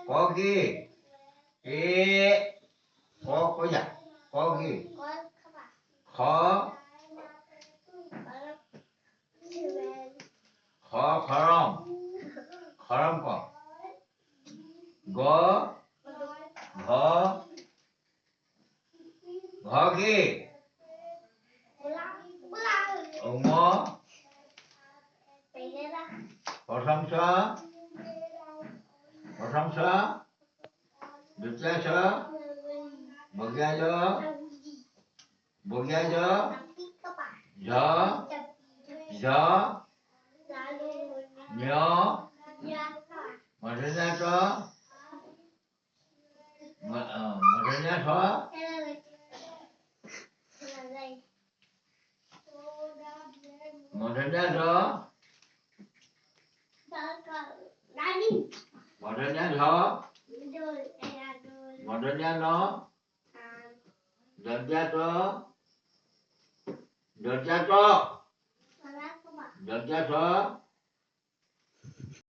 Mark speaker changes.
Speaker 1: có ghi ê có gì có ghi khó khó khó có gõ gõ gõ ghi ngõ có sông sơ được ra sơ bật ra gió gió nhớ mà đến ra cho mà đến ra cho mà đến ra cho mà đến ra cho mà đến ra nó đến ra cho đến ra cho đến ra cho